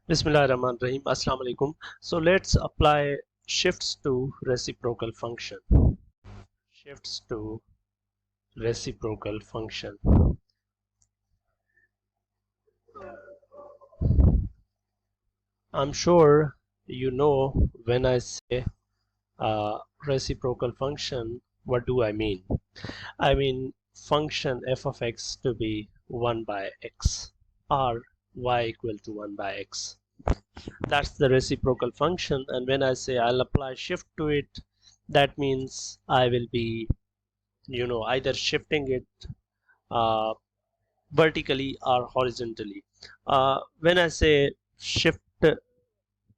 Bismillahirrahmanirrahim. Assalamu alaikum. So let's apply shifts to reciprocal function. Shifts to reciprocal function. I'm sure you know when I say reciprocal function, what do I mean? I mean function f of x to be 1 by x or y equal to 1 by x. That's the reciprocal function, and when I say I'll apply shift to it, that means I will be either shifting it uh, vertically or horizontally. When I say shift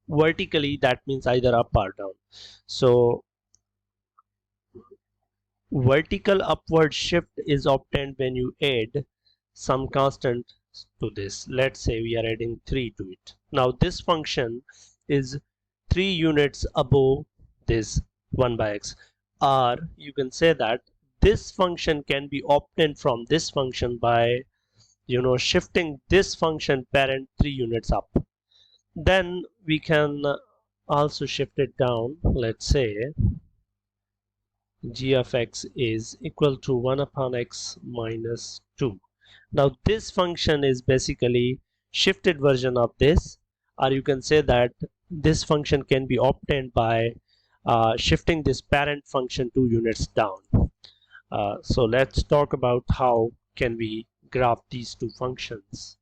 vertically, that means either up or down. So vertical upward shift is obtained when you add some constant to this. Let's say we are adding 3 to it. Now this function is 3 units above this 1 by x, or you can say that this function can be obtained from this function by shifting this function parent 3 units up. Then we can also shift it down. Let's say g of x is equal to 1 upon x minus 2. Now this function is basically shifted version of this, or you can say that this function can be obtained by shifting this parent function 2 units down. So let's talk about how can we graph these two functions.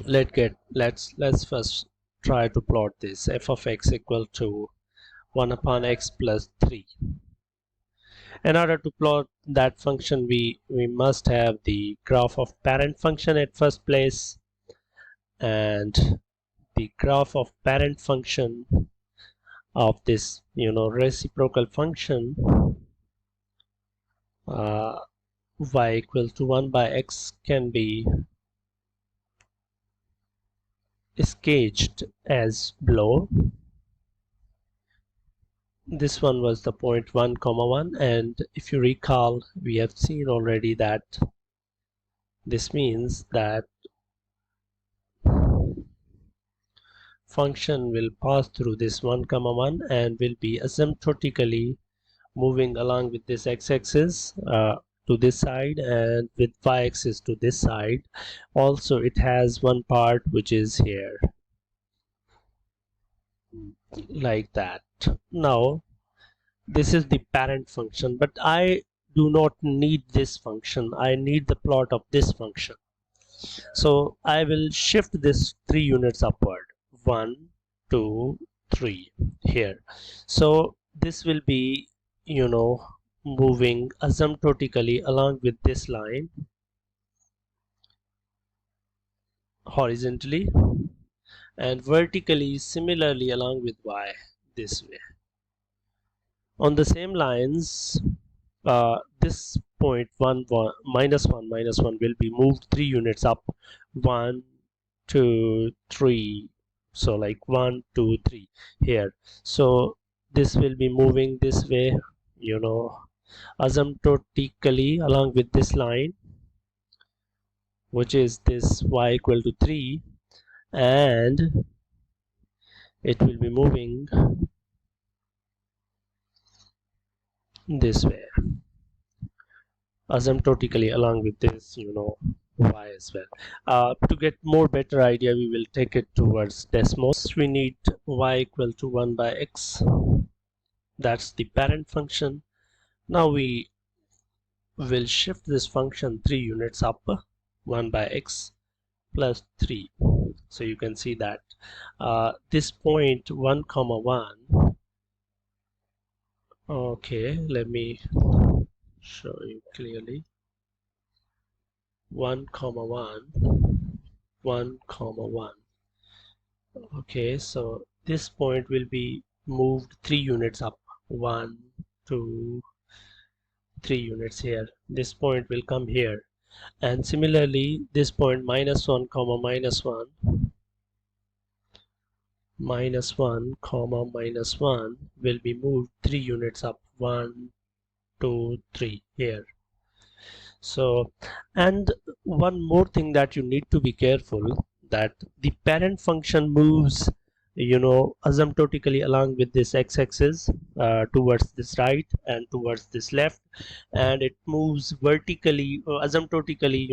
Let's first try to plot this. F of x equal to 1 upon x plus 3. In order to plot that function, we must have the graph of parent function at first place, and the graph of parent function of this reciprocal function y equal to 1 by x can be sketched as below. This one was the point 1 comma 1, and if you recall, we have seen already that this means that function will pass through this 1 comma 1 and will be asymptotically moving along with this x-axis to this side, and with y-axis to this side. Also it has one part which is here, like that. Now this is the parent function, but I do not need this function. I need the plot of this function. So I will shift this 3 units upward, 1 2 3 here. So this will be moving asymptotically along with this line horizontally, and vertically similarly along with y this way. On the same lines, this point 1 minus 1 minus 1 will be moved 3 units up, 1 2 3. So like 1 2 3 here. So this will be moving this way asymptotically along with this line, which is this y equal to 3, and it will be moving this way asymptotically along with this y as well. To get more better idea, we will take it towards Desmos. We need y equal to 1 by x. That's the parent function. Now we will shift this function 3 units up, 1 by x plus 3. So you can see that this point 1 comma 1, okay, let me show you clearly. 1 comma 1 1 comma 1. Okay, so this point will be moved 3 units up, 1 2 3 units here. This point will come here, and similarly this point minus 1 comma minus 1 minus 1 comma minus 1 will be moved 3 units up, 1 2 3 here. So, and one more thing that you need to be careful, that the parent function moves, asymptotically along with this x-axis towards this right and towards this left, and it moves vertically or asymptotically,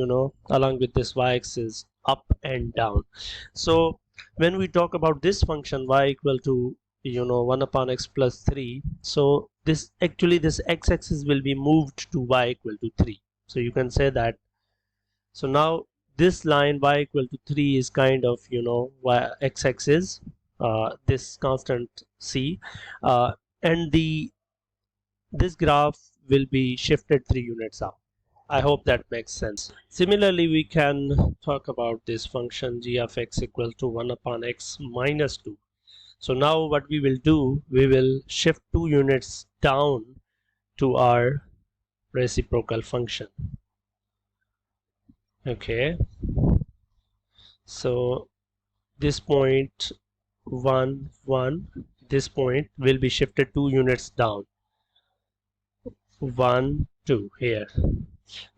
along with this y-axis up and down. So when we talk about this function y equal to 1 upon x plus 3, so this actually this x-axis will be moved to y equal to 3. So you can say that, so now this line y equal to 3 is kind of y x-axis, this constant c, and this graph will be shifted 3 units up. I hope that makes sense. Similarly, we can talk about this function g of x equal to 1 upon x minus 2. So now what we will do, we will shift 2 units down to our reciprocal function. Okay, so this point 1 1, this point will be shifted 2 units down, 1 2 here,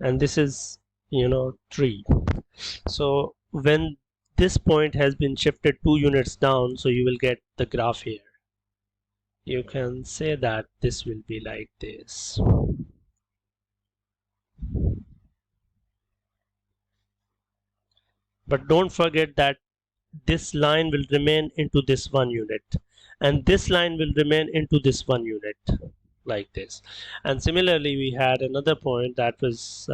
and this is 3. So when this point has been shifted 2 units down, so you will get the graph here. You can say that this will be like this. But don't forget that this line will remain into this 1 unit, and this line will remain into this 1 unit, like this. And similarly, we had another point that was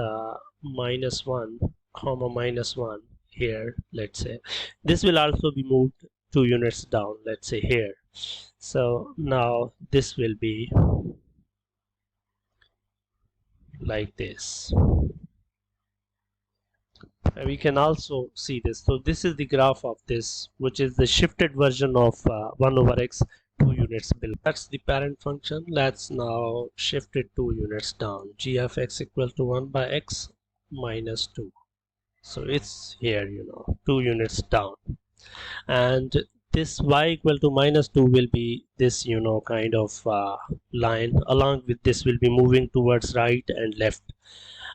minus 1 comma minus 1 here. Let's say this will also be moved 2 units down, let's say here. So now this will be like this. And we can also see this. So this is the graph of this, which is the shifted version of 1 over x 2 units below. That's the parent function. Let's now shift it 2 units down. G of x equal to 1 by x minus 2. So it's here, 2 units down. And this y equal to minus 2 will be this, kind of line. Along with this will be moving towards right and left.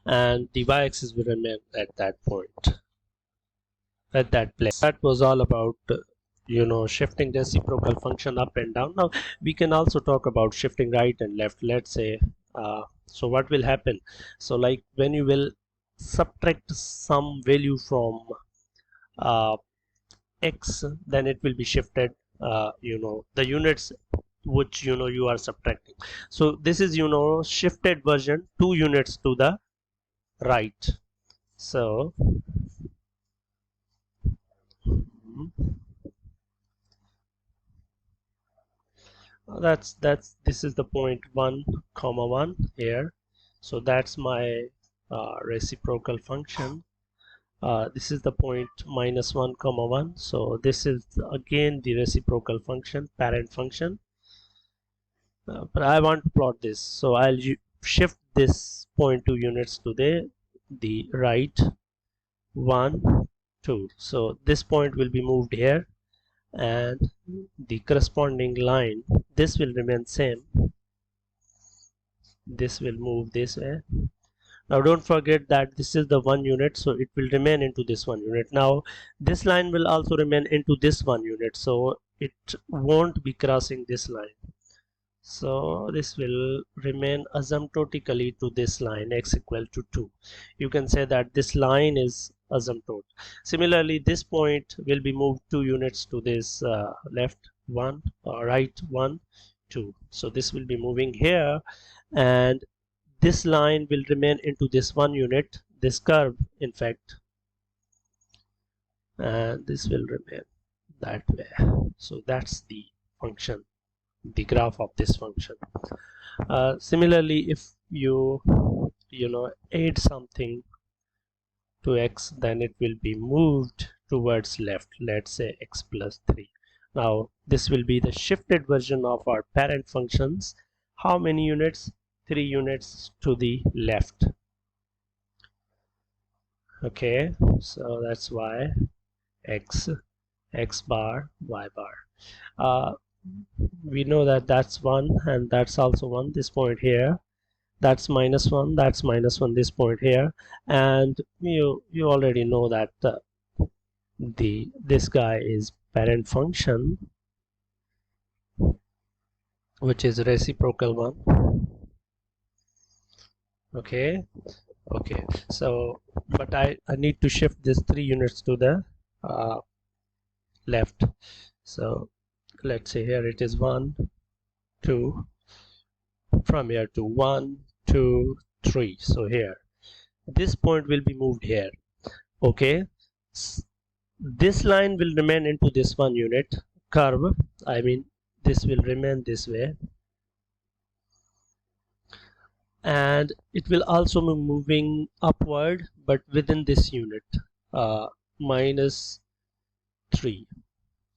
And the y-axis will remain at that point, at that place. That was all about shifting the reciprocal function up and down. Now we can also talk about shifting right and left. Let's say so what will happen, so like when you will subtract some value from x, then it will be shifted the units which you are subtracting. So this is shifted version 2 units to the right. So this is the point 1 comma 1 here. So that's my reciprocal function. This is the point minus 1 comma 1. So this is again the reciprocal function, parent function. But I want to plot this, so I'll shift this point 2 units to the right, 1 2. So this point will be moved here, and the corresponding line, this will remain same. This will move this way. Now don't forget that this is the 1 unit, so it will remain into this 1 unit. Now this line will also remain into this 1 unit, so it won't be crossing this line. So this will remain asymptotically to this line, x equal to 2. You can say that this line is asymptote. Similarly, this point will be moved 2 units to this left 1, right 1 2. So this will be moving here, and this line will remain into this 1 unit, this curve in fact, and this will remain that way. So that's the function, the graph of this function. Similarly, if you add something to x, then it will be moved towards left, let's say x plus 3. Now this will be the shifted version of our parent functions. How many units? 3 units to the left. Okay, so that's why x bar y bar. We know that that's 1 and that's also 1, this point here, that's minus 1, that's minus 1, this point here, and you already know that this guy is parent function, which is reciprocal one. Okay, so but I need to shift this 3 units to the left. So let's say here it is 1 2, from here to 1 2 3. So here this point will be moved here. Okay, this line will remain into this 1 unit curve. I mean, this will remain this way, and it will also be moving upward, but within this unit, minus 3.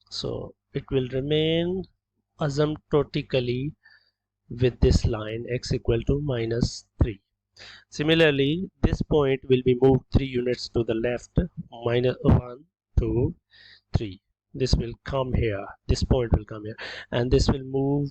So it will remain asymptotically with this line x equal to minus 3. Similarly, this point will be moved 3 units to the left, minus 1 2 3. This will come here, this point will come here, and this will move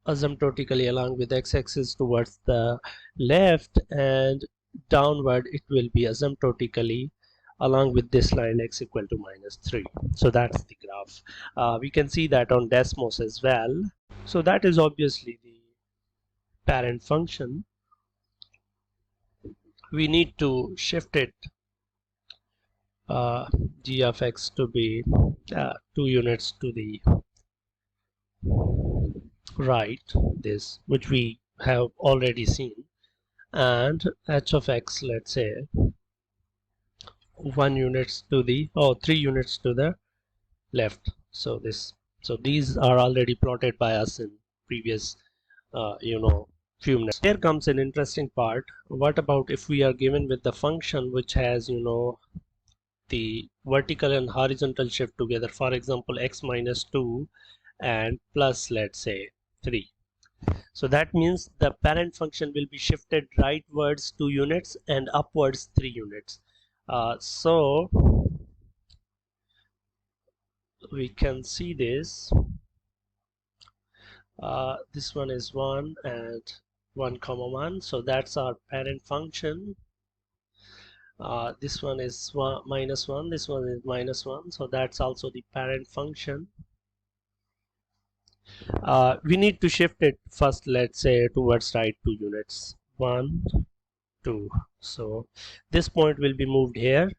asymptotically along with x-axis towards the left, and downward it will be asymptotically along with this line x equal to minus 3. So that's the graph. We can see that on Desmos as well. So that is obviously the parent function. We need to shift it g of x to be 2 units to the right, this which we have already seen, and h of x, let's say 1 units to the 3 units to the left. So these are already plotted by us in previous few minutes. Here comes an interesting part. What about if we are given with the function which has the vertical and horizontal shift together, for example x minus 2 and plus, let's say, 3. So that means the parent function will be shifted rightwards 2 units and upwards 3 units. So we can see this. This one is 1 and 1 comma 1, so that's our parent function. This one is minus 1, this one is minus 1, so that's also the parent function. We need to shift it first, let's say towards right 2 units, 1 2. So this point will be moved here,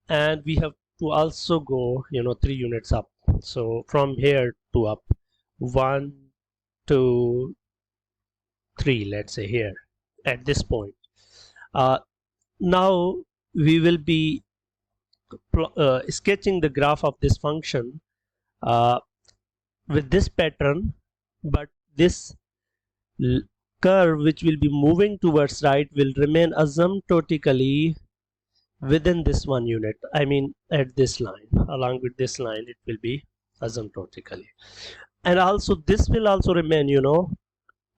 and we have to also go 3 units up. So from here to up, 1 2 3, let's say here at this point. Now we will be sketching the graph of this function with this pattern, but this curve which will be moving towards right will remain asymptotically within this 1 unit. I mean at this line, along with this line it will be asymptotically, and also this will also remain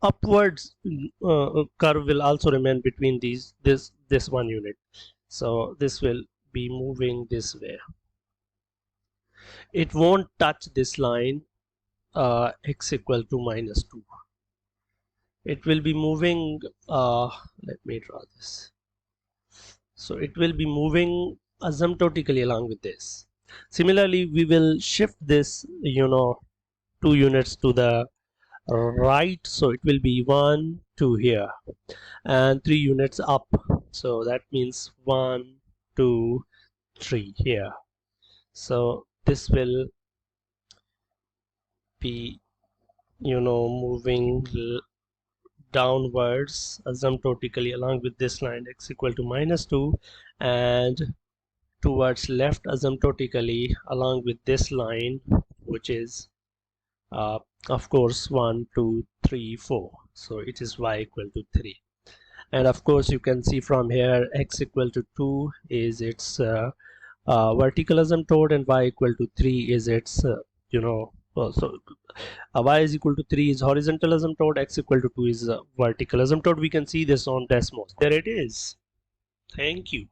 upwards curve will also remain between this 1 unit. So this will be moving this way. It won't touch this line x equal to minus 2. It will be moving, let me draw this. So it will be moving asymptotically along with this. Similarly, we will shift this 2 units to the right, so it will be 1 2 here, and 3 units up, so that means 1 2 3 here. So this will be moving downwards asymptotically along with this line x equal to minus 2, and towards left asymptotically along with this line, which is of course 1 2 3 4. So it is y equal to 3, and of course you can see from here x equal to 2 is its vertical asymptote, and y equal to 3 is its so y is equal to 3 is horizontal asymptote, x equal to 2 is vertical asymptote. We can see this on Desmos. There it is. Thank you.